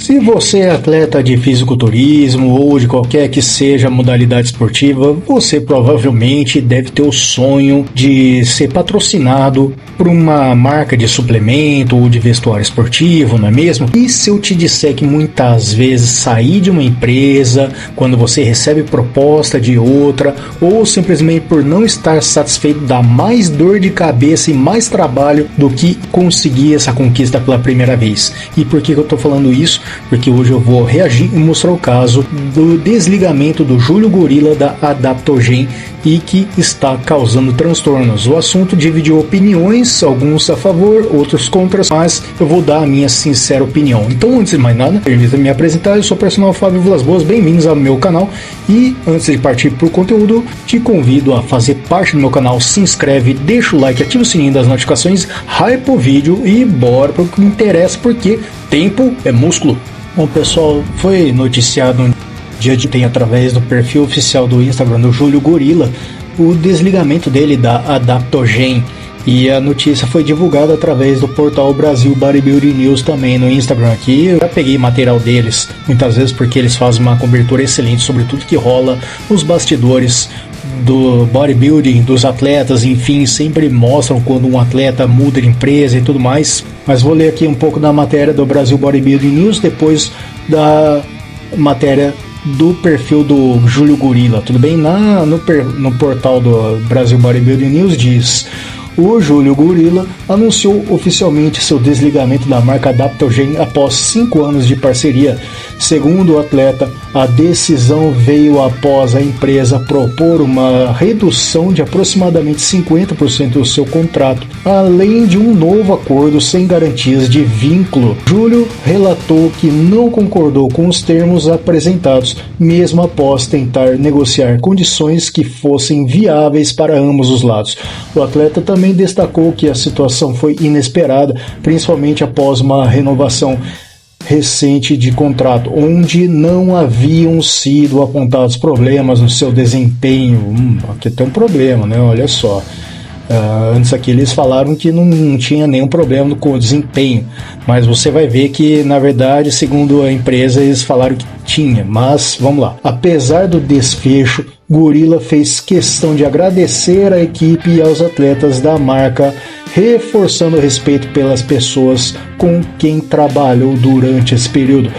Se você é atleta de fisiculturismo ou de qualquer que seja a modalidade esportiva, você provavelmente deve ter o sonho de ser patrocinado por uma marca de suplemento ou de vestuário esportivo, não é mesmo? E se eu te disser que muitas vezes sair de uma empresa, quando você recebe proposta de outra, ou simplesmente por não estar satisfeito, dá mais dor de cabeça e mais trabalho do que conseguir essa conquista pela primeira vez. E por que eu estou falando isso? Porque hoje eu vou reagir e mostrar o caso do desligamento do Júlio Gorilla da Adaptogen e que está causando transtornos. O assunto dividiu opiniões, alguns a favor, outros contra, mas eu vou dar a minha sincera opinião. Então, antes de mais nada, permita-me me apresentar. Eu sou o personal Fábio Vilas Boas, bem-vindos ao meu canal. E antes de partir para o conteúdo, te convido a fazer parte do meu canal, se inscreve, deixa o like, ativa o sininho das notificações, hype o vídeo e bora para o que me interessa, porque tempo é músculo. Bom, pessoal, foi noticiado um dia de ontem através do perfil oficial do Instagram do Júlio Gorilla o desligamento dele da Adaptogen, e a notícia foi divulgada através do portal Brasil Bodybuilding News também no Instagram. Aqui eu já peguei material deles muitas vezes porque eles fazem uma cobertura excelente sobre tudo que rola nos bastidores do bodybuilding, dos atletas, enfim, sempre mostram quando um atleta muda de empresa e tudo mais. Mas vou ler aqui um pouco da matéria do Brasil Bodybuilding News, depois da matéria do perfil do Júlio Gorilla, tudo bem? No portal do Brasil Bodybuilding News diz: o Júlio Gorilla anunciou oficialmente seu desligamento da marca Adaptogen após 5 anos de parceria. Segundo o atleta, a decisão veio após a empresa propor uma redução de aproximadamente 50% do seu contrato, além de um novo acordo sem garantias de vínculo. Júlio relatou que não concordou com os termos apresentados, mesmo após tentar negociar condições que fossem viáveis para ambos os lados. O atleta também destacou que a situação foi inesperada, principalmente após uma renovação recente de contrato, onde não haviam sido apontados problemas no seu desempenho. Aqui tem um problema, né? Olha só. Antes aqui eles falaram que não tinha nenhum problema com o desempenho, mas você vai ver que, na verdade, segundo a empresa, eles falaram que tinha. Mas vamos lá. Apesar do desfecho, Gorilla fez questão de agradecer à equipe e aos atletas da marca, reforçando o respeito pelas pessoas com quem trabalhou durante esse período.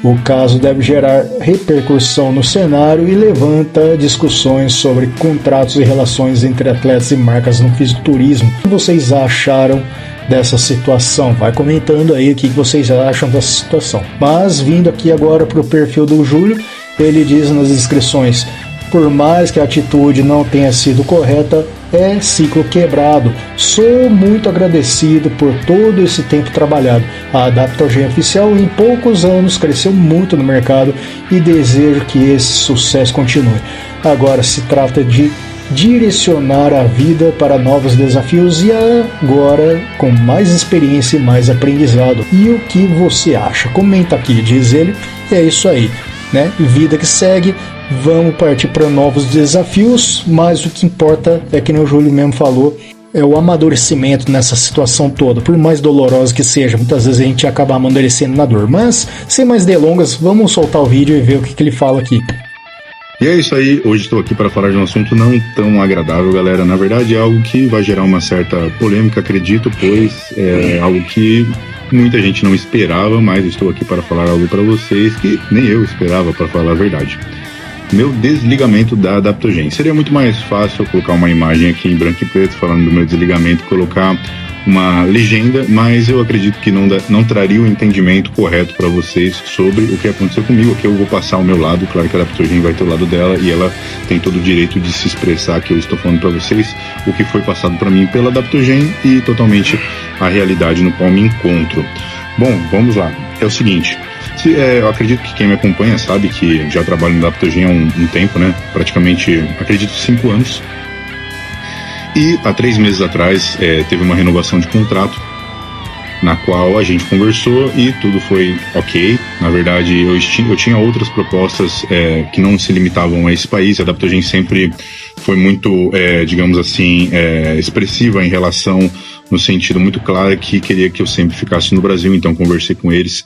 O caso deve gerar repercussão no cenário e levanta discussões sobre contratos e relações entre atletas e marcas no fisiculturismo. O que vocês acharam dessa situação? Vai comentando aí o que vocês acham dessa situação. Mas vindo aqui agora para o perfil do Júlio, ele diz nas inscrições: por mais que a atitude não tenha sido correta, é ciclo quebrado. Sou muito agradecido por todo esse tempo trabalhado. A Adaptogen Oficial em poucos anos cresceu muito no mercado e desejo que esse sucesso continue. Agora se trata de direcionar a vida para novos desafios e agora com mais experiência e mais aprendizado. E o que você acha? Comenta aqui, diz ele. E é isso aí, né? Vida que segue. Vamos partir para novos desafios, mas o que importa é, que nem o Júlio mesmo falou, é o amadurecimento nessa situação toda. Por mais dolorosa que seja, muitas vezes a gente acaba amadurecendo na dor. Mas, sem mais delongas, vamos soltar o vídeo e ver o que ele fala aqui. E é isso aí, hoje estou aqui para falar de um assunto não tão agradável, galera. Na verdade é algo que vai gerar uma certa polêmica, acredito, pois é algo que muita gente não esperava, mas estou aqui para falar algo para vocês que nem eu esperava, para falar a verdade. Meu desligamento da Adaptogen. Seria muito mais fácil eu colocar uma imagem aqui em branco e preto falando do meu desligamento, colocar uma legenda, mas eu acredito que não traria o entendimento correto para vocês sobre o que aconteceu comigo. Aqui eu vou passar ao meu lado, claro que a Adaptogen vai ter o lado dela e ela tem todo o direito de se expressar, que eu estou falando para vocês o que foi passado para mim pela Adaptogen e totalmente a realidade no qual me encontro. Bom, vamos lá. É o seguinte, eu acredito que quem me acompanha sabe que já trabalho no Adaptogen há um tempo, né? Praticamente, acredito, 5 anos. E há 3 meses atrás teve uma renovação de contrato, na qual a gente conversou e tudo foi ok. Na verdade, eu tinha outras propostas que não se limitavam a esse país. A Adaptogen sempre foi muito, digamos assim, expressiva em relação no sentido muito claro que queria que eu sempre ficasse no Brasil. Então conversei com eles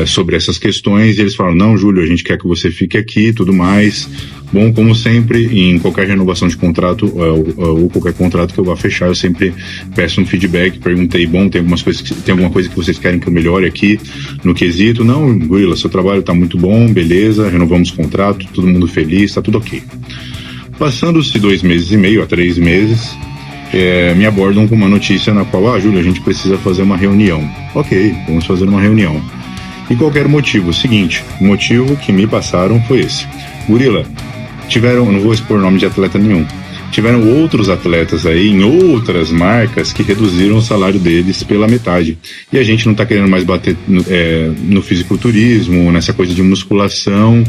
sobre essas questões e eles falaram: não, Júlio, a gente quer que você fique aqui e tudo mais. Bom, como sempre, em qualquer renovação de contrato ou qualquer contrato que eu vá fechar, eu sempre peço um feedback, perguntei: bom, tem alguma coisa que vocês querem que eu melhore aqui no quesito? Não, Gorila, seu trabalho tá muito bom, beleza, renovamos o contrato, todo mundo feliz, tá tudo ok. Passando-se 2 meses e meio a 3 meses, me abordam com uma notícia na qual: Júlio, a gente precisa fazer uma reunião. Ok, vamos fazer uma reunião. E qual era o motivo? Seguinte, o motivo que me passaram foi esse: Gorila, não vou expor nome de atleta nenhum, tiveram outros atletas aí em outras marcas que reduziram o salário deles pela metade. E a gente não tá querendo mais bater no fisiculturismo, nessa coisa de musculação.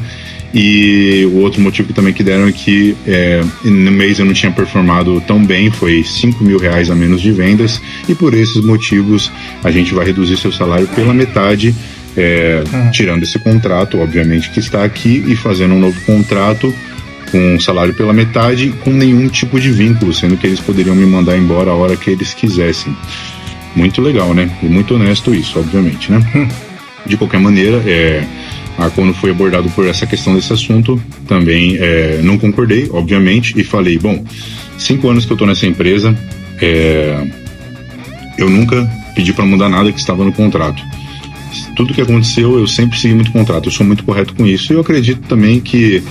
E o outro motivo também que deram é que no mês eu não tinha performado tão bem, foi R$5.000 a menos de vendas, e por esses motivos a gente vai reduzir seu salário pela metade, tirando esse contrato, obviamente, que está aqui, e fazendo um novo contrato com um salário pela metade, com nenhum tipo de vínculo, sendo que eles poderiam me mandar embora a hora que eles quisessem. Muito legal, né? E muito honesto isso, obviamente, né? De qualquer maneira, quando fui abordado por essa questão desse assunto, também não concordei, obviamente, e falei: bom, 5 anos que eu tô nessa empresa, eu nunca pedi para mudar nada que estava no contrato. Tudo que aconteceu, eu sempre segui muito contrato, eu sou muito correto com isso, e eu acredito também que,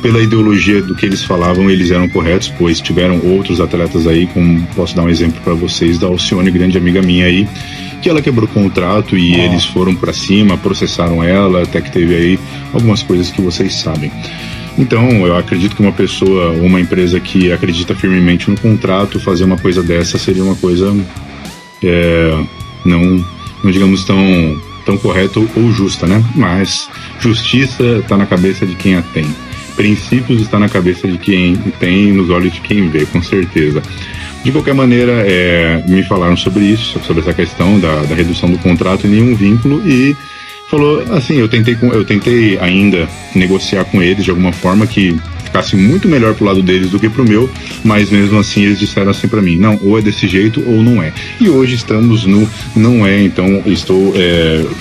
pela ideologia do que eles falavam, eles eram corretos, pois tiveram outros atletas aí, como posso dar um exemplo para vocês, da Alcione, grande amiga minha aí, que ela quebrou o contrato e eles foram para cima, processaram ela, até que teve aí algumas coisas que vocês sabem. Então, eu acredito que uma empresa que acredita firmemente no contrato, fazer uma coisa dessa seria uma coisa não digamos tão correta ou justa, né? Mas justiça está na cabeça de quem a tem. Princípios está na cabeça de quem tem, nos olhos de quem vê, com certeza. De qualquer maneira, me falaram sobre isso, sobre essa questão da redução do contrato e nenhum vínculo, e falou assim: eu tentei ainda negociar com eles de alguma forma que ficasse muito melhor pro lado deles do que pro meu, mas mesmo assim eles disseram assim pra mim: não, ou é desse jeito ou não é. E hoje estamos no não é. Então estou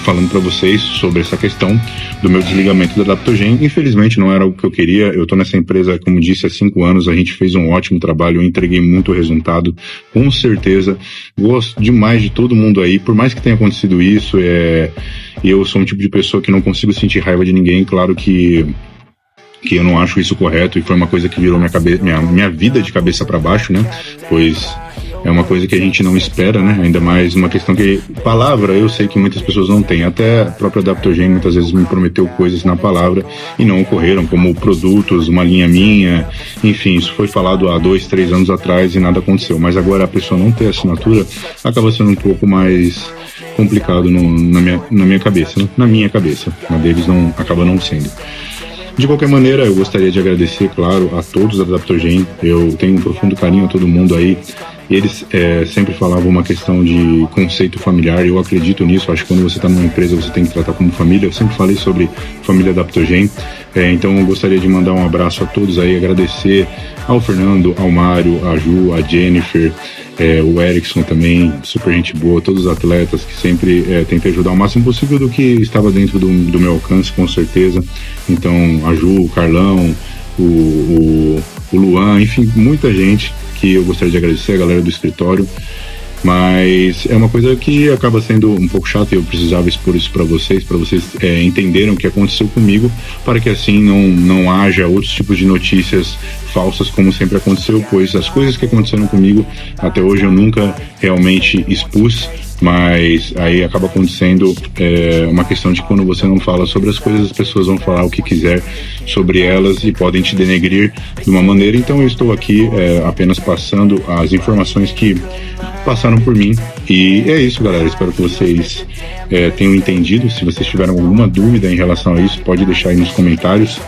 falando pra vocês sobre essa questão do meu desligamento da Adaptogen. Infelizmente não era o que eu queria. Eu tô nessa empresa, como disse, há 5 anos, a gente fez um ótimo trabalho, eu entreguei muito resultado, com certeza. Gosto demais de todo mundo aí, por mais que tenha acontecido isso, eu sou um tipo de pessoa que não consigo sentir raiva de ninguém. Claro que eu não acho isso correto, e foi uma coisa que virou minha vida de cabeça para baixo, né? Pois é uma coisa que a gente não espera, né? Ainda mais uma questão que, palavra, eu sei que muitas pessoas não têm. Até a própria Adaptogen muitas vezes me prometeu coisas na palavra e não ocorreram, como produtos, uma linha minha, enfim, isso foi falado há 2, 3 anos atrás e nada aconteceu. Mas agora a pessoa não ter assinatura acaba sendo um pouco mais complicado na minha cabeça, né? Na minha cabeça, na deles acaba não sendo. De qualquer maneira, eu gostaria de agradecer, claro, a todos da Adaptogen. Eu tenho um profundo carinho a todo mundo aí. Eles sempre falavam uma questão de conceito familiar, eu acredito nisso. Acho que quando você está numa empresa, você tem que tratar como família. Eu sempre falei sobre família Adaptogen. Então eu gostaria de mandar um abraço a todos aí, agradecer ao Fernando, ao Mário, a Ju, a Jennifer, o Erickson também, super gente boa, todos os atletas que sempre tentei ajudar o máximo possível do que estava dentro do meu alcance, com certeza. Então a Ju, o Carlão, o Luan, enfim, muita gente que eu gostaria de agradecer, a galera do escritório. Mas é uma coisa que acaba sendo um pouco chata, e eu precisava expor isso para vocês entenderem o que aconteceu comigo, para que assim não haja outros tipos de notícias falsas como sempre aconteceu, pois as coisas que aconteceram comigo até hoje eu nunca realmente expus. Mas aí acaba acontecendo uma questão de quando você não fala sobre as coisas, as pessoas vão falar o que quiser sobre elas e podem te denegrir de uma maneira. Então eu estou aqui apenas passando as informações que passaram por mim. E é isso, galera. Espero que vocês tenham entendido. Se vocês tiveram alguma dúvida em relação a isso, pode deixar aí nos comentários.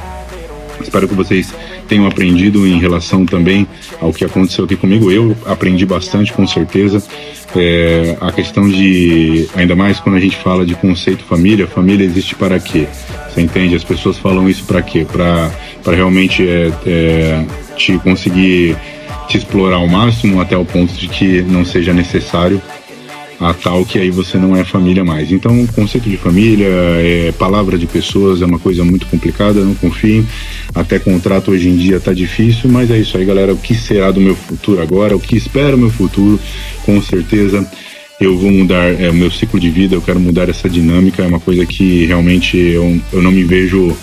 Espero que vocês tenham aprendido em relação também ao que aconteceu aqui comigo. Eu aprendi bastante, com certeza. A questão de, ainda mais quando a gente fala de conceito família existe para quê? Você entende? As pessoas falam isso para quê? Para realmente te conseguir te explorar ao máximo até o ponto de que não seja necessário, a tal que aí você não é família mais. Então, conceito de família, palavra de pessoas é uma coisa muito complicada, não confiem. Até contrato hoje em dia tá difícil, mas é isso aí, galera. O que será do meu futuro agora? O que espera o meu futuro? Com certeza eu vou mudar o meu ciclo de vida, eu quero mudar essa dinâmica. É uma coisa que realmente eu não me vejo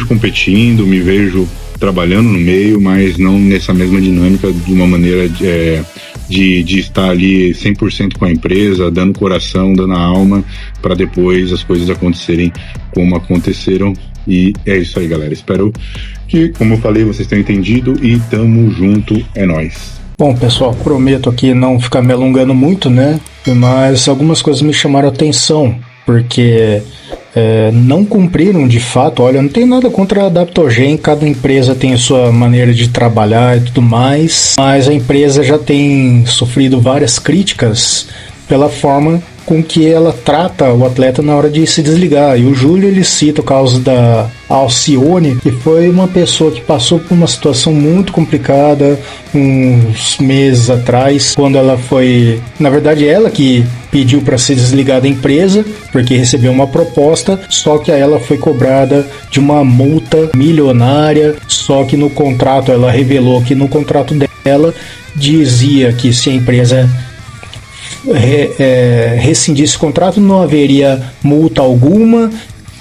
competindo, me vejo trabalhando no meio, mas não nessa mesma dinâmica, de uma maneira de estar ali 100% com a empresa, dando coração, dando a alma, para depois as coisas acontecerem como aconteceram. E é isso aí, galera. Espero que, como eu falei, vocês tenham entendido e tamo junto, é nóis. Bom, pessoal, prometo aqui não ficar me alongando muito, né? Mas algumas coisas me chamaram a atenção, porque não cumpriram de fato. Olha, não tem nada contra a Adaptogen, cada empresa tem a sua maneira de trabalhar e tudo mais, mas a empresa já tem sofrido várias críticas pela forma com que ela trata o atleta na hora de se desligar. E o Júlio, ele cita o caso da Alcione, que foi uma pessoa que passou por uma situação muito complicada uns meses atrás, quando ela foi, na verdade, ela que pediu para se desligar da empresa, porque recebeu uma proposta, só que ela foi cobrada de uma multa milionária, só que no contrato, ela revelou que no contrato dela dizia que se a empresa rescindisse o contrato, não haveria multa alguma,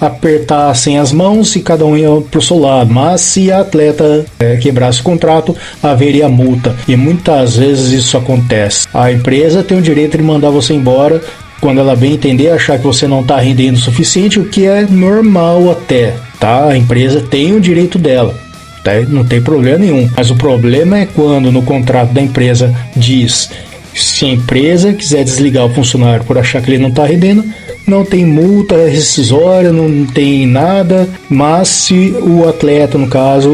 apertassem as mãos e cada um ia para o seu lado, mas se a atleta quebrasse o contrato, haveria multa, e muitas vezes isso acontece. A empresa tem o direito de mandar você embora quando ela bem entender, achar que você não está rendendo o suficiente, o que é normal até, tá? A empresa tem o direito dela, tá? Não tem problema nenhum, mas o problema é quando no contrato da empresa diz: se a empresa quiser desligar o funcionário por achar que ele não está rendendo, não tem multa rescisória, não tem nada, mas se o atleta, no caso,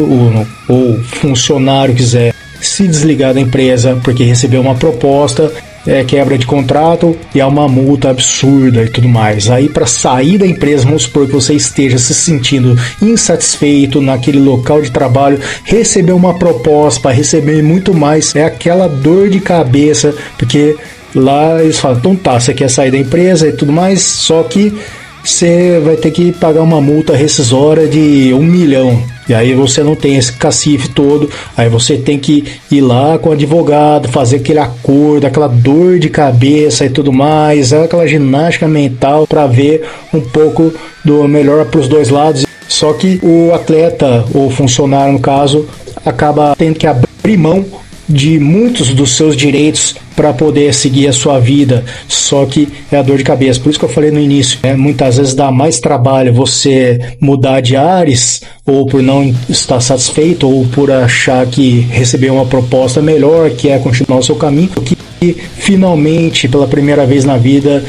ou funcionário quiser se desligar da empresa porque recebeu uma proposta, quebra de contrato e há uma multa absurda e tudo mais. Aí, para sair da empresa, vamos supor que você esteja se sentindo insatisfeito naquele local de trabalho, receber uma proposta para receber muito mais, é aquela dor de cabeça, porque lá eles falam: então tá, você quer sair da empresa e tudo mais, só que você vai ter que pagar uma multa rescisória de 1 milhão. E aí você não tem esse cacife todo, aí você tem que ir lá com o advogado, fazer aquele acordo, aquela dor de cabeça e tudo mais, aquela ginástica mental para ver um pouco do melhor para os dois lados. Só que o atleta, ou funcionário no caso, acaba tendo que abrir mão de muitos dos seus direitos para poder seguir a sua vida, só que é a dor de cabeça. Por isso que eu falei no início, muitas vezes dá mais trabalho você mudar de ares, ou por não estar satisfeito, ou por achar que recebeu uma proposta melhor, que é continuar o seu caminho, que finalmente, pela primeira vez na vida,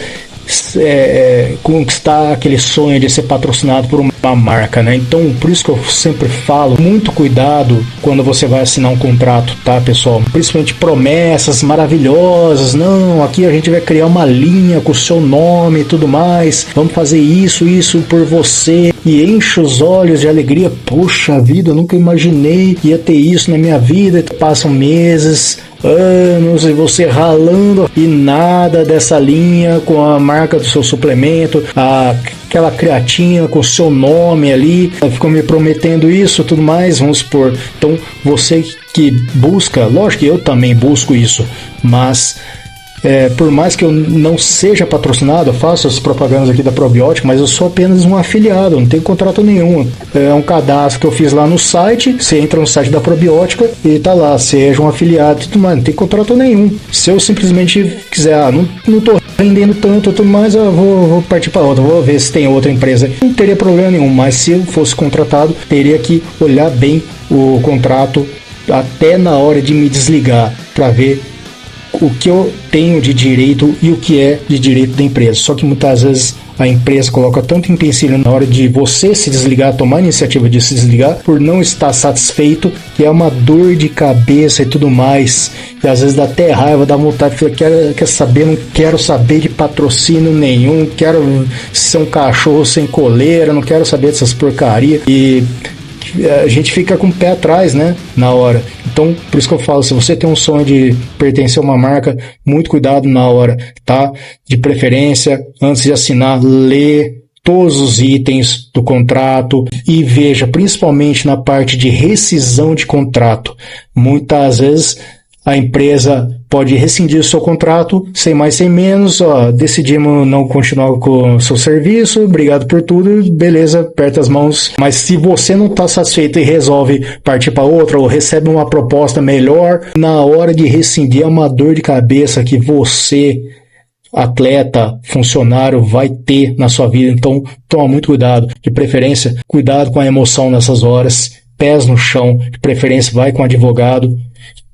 conquistar aquele sonho de ser patrocinado por uma marca, né? Então, por isso que eu sempre falo, muito cuidado quando você vai assinar um contrato, tá, pessoal? Principalmente promessas maravilhosas: não, aqui a gente vai criar uma linha com o seu nome e tudo mais, vamos fazer isso por você, e enche os olhos de alegria. Poxa vida, eu nunca imaginei que ia ter isso na minha vida. E passam meses, anos, e você ralando e nada dessa linha com a marca do seu suplemento, aquela creatina com o seu nome ali, ficou me prometendo isso e tudo mais, vamos supor. Então, você que busca, lógico que eu também busco isso, mas por mais que eu não seja patrocinado, eu faço as propagandas aqui da Probiótica, mas eu sou apenas um afiliado, não tenho contrato nenhum. É um cadastro que eu fiz lá no site. Você entra no site da Probiótica e tá lá, seja um afiliado e tudo mais, não tem contrato nenhum. Se eu simplesmente quiser, não tô rendendo tanto e tudo mais, eu vou partir para outra, vou ver se tem outra empresa, não teria problema nenhum. Mas se eu fosse contratado, teria que olhar bem o contrato até na hora de me desligar, para ver o que eu tenho de direito e o que é de direito da empresa. Só que muitas vezes a empresa coloca tanto empecilho na hora de você se desligar, tomar a iniciativa de se desligar, por não estar satisfeito, que é uma dor de cabeça e tudo mais, e às vezes dá até raiva, dá vontade de falar: quer saber, não quero saber de patrocínio nenhum, quero ser um cachorro sem coleira, não quero saber dessas porcarias. E a gente fica com o pé atrás, né, na hora. Então, por isso que eu falo, se você tem um sonho de pertencer a uma marca, muito cuidado na hora, tá? De preferência, antes de assinar, lê todos os itens do contrato e veja, principalmente na parte de rescisão de contrato. Muitas vezes a empresa pode rescindir o seu contrato, sem mais sem menos, decidimos não continuar com o seu serviço, obrigado por tudo, beleza, aperta as mãos. Mas se você não está satisfeito e resolve partir para outra ou recebe uma proposta melhor, na hora de rescindir é uma dor de cabeça que você, atleta, funcionário, vai ter na sua vida. Então toma muito cuidado, de preferência cuidado com a emoção nessas horas, pés no chão, de preferência vai com um advogado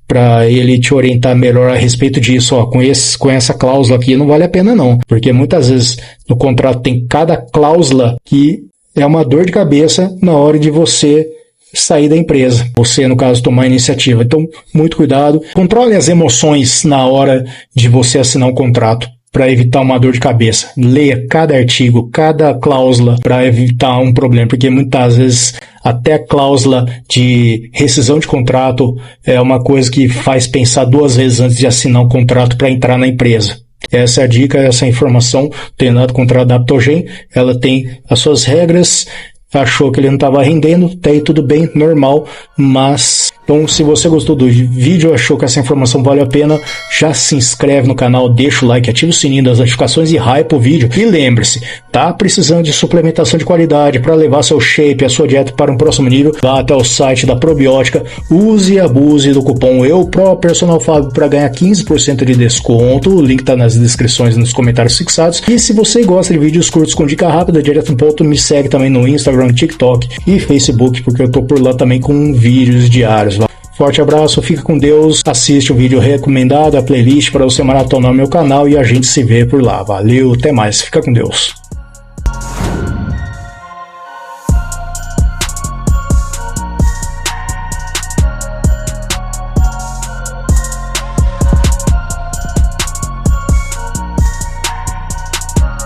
para ele te orientar melhor a respeito disso. Com essa cláusula aqui não vale a pena não, porque muitas vezes no contrato tem cada cláusula que é uma dor de cabeça na hora de você sair da empresa, você no caso tomar a iniciativa. Então muito cuidado, controle as emoções na hora de você assinar um contrato, para evitar uma dor de cabeça. Leia cada artigo, cada cláusula para evitar um problema, porque muitas vezes até a cláusula de rescisão de contrato é uma coisa que faz pensar duas vezes antes de assinar um contrato para entrar na empresa. Essa é a dica, essa é a informação. Tenho nada contra a Adaptogen, ela tem as suas regras. Achou que ele não estava rendendo, tá aí tudo bem, normal, mas... Então, se você gostou do vídeo, achou que essa informação vale a pena, já se inscreve no canal, deixa o like, ativa o sininho das notificações e hype o vídeo. E lembre-se, tá precisando de suplementação de qualidade para levar seu shape, a sua dieta para um próximo nível? Vá até o site da Probiótica, use e abuse do cupom EUPROPERSONALFABIO para ganhar 15% de desconto. O link tá nas descrições e nos comentários fixados. E se você gosta de vídeos curtos com dica rápida, direto no ponto, me segue também no Instagram, TikTok e Facebook, porque eu tô por lá também com vídeos diários. Forte abraço, fica com Deus, assiste o vídeo recomendado, a playlist para você maratonar o meu canal e a gente se vê por lá. Valeu, até mais, fica com Deus.